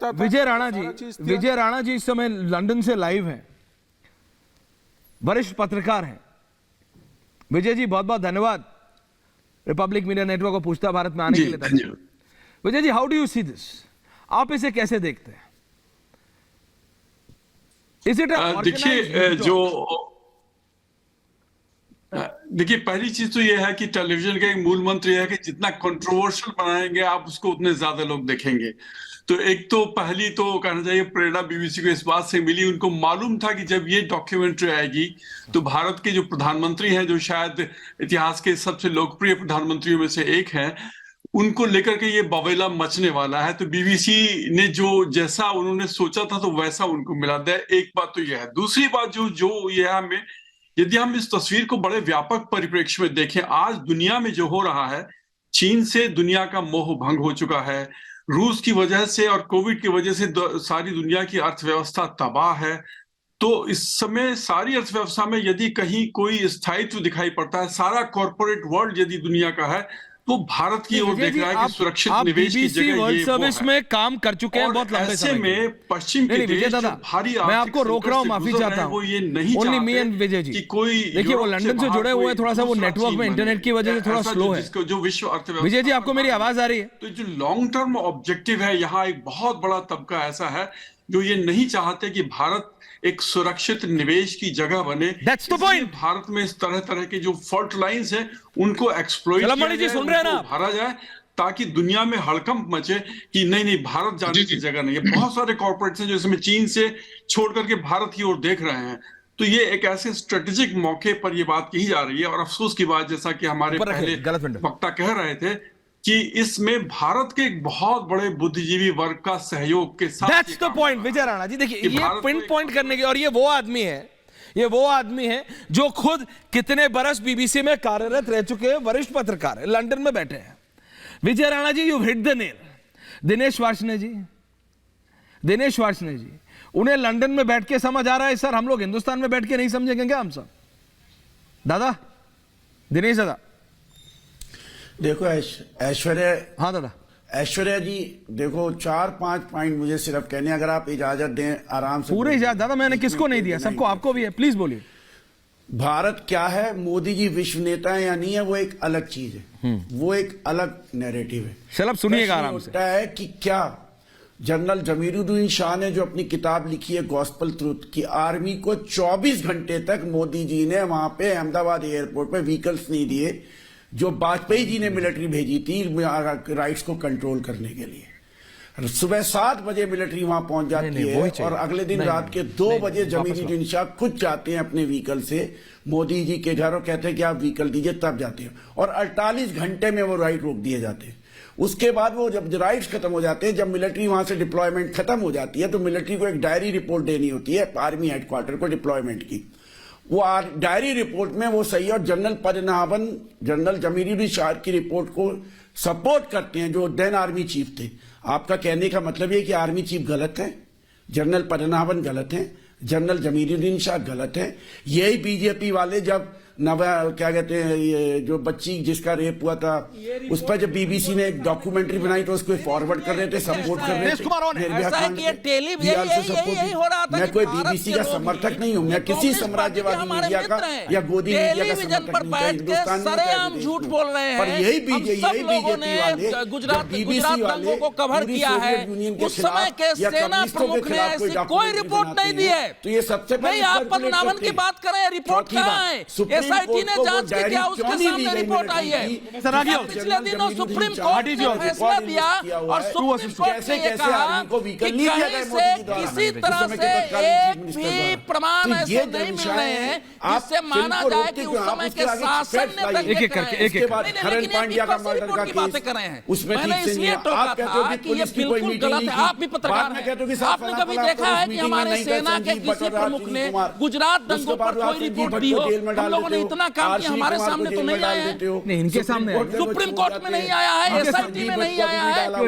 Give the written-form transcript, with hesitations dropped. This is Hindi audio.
जाता था। विजय राणा जी इस समय लंदन से लाइव हैं, वरिष्ठ पत्रकार हैं। विजय जी बहुत बहुत धन्यवाद रिपब्लिक मीडिया नेटवर्क को पूछता भारत में आने के लिए। धन्यवाद Vijay ji. How do you see this, आप इसे कैसे देखते हैं? इज इट देखिए पहली चीज तो यह है कि टेलीविजन का एक मूल मंत्र यह है कि जितना कंट्रोवर्शियल बनाएंगे आप उसको उतने ज्यादा लोग देखेंगे। तो एक तो पहली तो कहना चाहिए प्रेरणा बीबीसी को इस बात से मिली, उनको मालूम था कि जब ये डॉक्यूमेंट्री आएगी तो भारत के जो प्रधानमंत्री हैं, जो शायद इतिहास के सबसे लोकप्रिय प्रधानमंत्रियों में से एक हैं, उनको लेकर के ये बवेला मचने वाला है। तो बीबीसी ने जो जैसा उन्होंने सोचा था तो वैसा उनको मिला दे। एक बात तो यह है। दूसरी बात जो यह हमें, यदि हम इस तस्वीर को बड़े व्यापक परिप्रेक्ष्य में देखें, आज दुनिया में जो हो रहा है, चीन से दुनिया का मोह भंग हो चुका है, रूस की वजह से और कोविड की वजह से सारी दुनिया की अर्थव्यवस्था तबाह है। तो इस समय सारी अर्थव्यवस्था में यदि कहीं कोई स्थायित्व दिखाई पड़ता है, सारा कॉर्पोरेट वर्ल्ड यदि दुनिया का है, तो भारत की ओर देख रहा है कि सुरक्षित निवेश की जगह वर्ल्ड ये सर्विस में काम कर चुके हैं बहुत लंबे समय में। पश्चिम के देश जो भारी मैं आपको रोक रहा हूं, माफी चाहता हूं। वो ये नहीं चाहते विजय जी कि कोई, देखिए वो लंदन से जुड़े हुए हैं, थोड़ा सा वो नेटवर्क में इंटरनेट की वजह से थोड़ा स्लो है जो विश्व अर्थव्यवस्था। विजय जी आपको मेरी आवाज आ रही है? तो जो लॉन्ग टर्म ऑब्जेक्टिव है, यहाँ एक बहुत बड़ा तबका ऐसा है जो ये नहीं चाहते कि भारत एक सुरक्षित निवेश की जगह बने। That's the point. भारत में इस तरह तरह के जो फॉल्ट लाइंस हैं उनको एक्सप्लॉइट किया जाए, सुन रहे हैं ना, भरा जाए, ताकि दुनिया में हड़कंप मचे कि नहीं भारत जाने की जगह नहीं है। बहुत सारे कॉर्पोरेट्स हैं जो इसमें चीन से छोड़ करके भारत की ओर देख रहे हैं। तो ये एक ऐसे स्ट्रेटेजिक मौके पर ये बात कही जा रही है। और अफसोस की बात, जैसा कि हमारे पहले वक्ता कह रहे थे, कि इसमें भारत के एक बहुत बड़े बुद्धिजीवी वर्ग का सहयोग के साथ। That's the point, विजय राणा जी। देखिए ये पिन पॉइंट करने के, और ये वो आदमी है जो खुद कितने बरस बीबीसी में कार्यरत रह चुके हैं, वरिष्ठ पत्रकार है, लंदन में बैठे हैं। Vijay Rana ji, you hit the nail. Dinesh Varshney ji, उन्हें लंदन में बैठ के समझ आ रहा है सर, हम लोग हिंदुस्तान में बैठ के नहीं समझेंगे क्या हम सब? दादा दिनेश दादा, देखो ऐश्वर्या, हाँ दादा, ऐश्वर्या जी देखो 4-5 पॉइंट मुझे सिर्फ कहने, अगर आप इजाजत दें आराम से। पूरे इजाजत दादा, मैंने किसको नहीं दिया, सबको, आपको भी है, प्लीज बोलिए। भारत क्या है, मोदी जी विश्व नेता है या नहीं है, वो एक अलग चीज है, वो एक अलग नैरेटिव है। चलो सुनिएगा आराम से। है कि क्या जनरल जमीरुद्दीन शाह ने जो अपनी किताब लिखी है गॉस्पल ट्रूथ, की आर्मी को 24 घंटे तक मोदी जी ने वहां पे अहमदाबाद एयरपोर्ट पे व्हीकल्स नहीं दिए, जो वाजपेयी जी ने मिलिट्री भेजी थी राइट्स को कंट्रोल करने के लिए। सुबह 7 बजे मिलिट्री वहां पहुंच जाती है और अगले दिन रात के 2 बजे जमीरुद्दीन शाह खुद जाते हैं अपने व्हीकल से मोदी जी के घर और कहते हैं कि आप व्हीकल दीजिए, तब जाते हैं। और 48 घंटे में वो राइट रोक दिए जाते हैं। उसके बाद वो जब राइट्स खत्म हो जाते हैं, जब मिलिट्री वहां से डिप्लॉयमेंट खत्म हो जाती है, तो मिलिट्री को एक डायरी रिपोर्ट देनी होती है आर्मी हेडक्वार्टर को डिप्लॉयमेंट की। वो डायरी रिपोर्ट में वो सही, और जनरल पद्मनाभन, जनरल जमीरुद्दीन शाह की रिपोर्ट को सपोर्ट करते हैं, जो देन आर्मी चीफ थे। आपका कहने का मतलब ये कि आर्मी चीफ गलत है, जनरल पद्मनाभन गलत है, जनरल जमीरुद्दीन शाह गलत है। यही बीजेपी वाले जब क्या कहते हैं, ये जो बच्ची जिसका रेप हुआ था, उस पर जब बीबीसी ने एक डॉक्यूमेंट्री बनाई तो उसको फॉरवर्ड कर रहे थे, सपोर्ट कर रहे थे। मैं कोई बीबीसी का समर्थक नहीं हूँ, मैं किसी साम्राज्यवादी मीडिया का या गोदी मीडिया का समर्थक नहीं, हिंदुस्तान में झूठ बोल रहे हैं। पर यही बीजेपी वाले बीबीसी वाले को कवर किया है, उस समय के सेना प्रमुख ने ऐसी कोई रिपोर्ट नहीं दी है। तो ये सबसे पहले आप पद्मनाभन की बात करें, रिपोर्ट कहाँ है? एसआईटी ने जांच की, क्या उसके सामने रिपोर्ट आई है? पिछले दिनों सुप्रीम कोर्ट ने फैसला दिया और सुप्रीम कोर्ट ने ये कहा कि कहीं से किसी तरह से एक भी प्रमाण ऐसे नहीं मिल रहे हैं जिससे माना जाए कि उस समय के शासन ने एक पांड्या का मर्डर की बातें कर रहे हैं, उसमें इसलिए टोका था कि ये बिल्कुल गलत है। आप भी पत्रकार हैं, आपने कभी देखा है कि हमारे सेना के किसी प्रमुख ने गुजरात दंगों पर कोई रिपोर्ट दी हो? हम लोगों ने इतना काम किया, हमारे सामने तो नहीं आया है, नहीं, इनके सामने सुप्रीम कोर्ट में नहीं आया है, एसआईटी में नहीं आया है।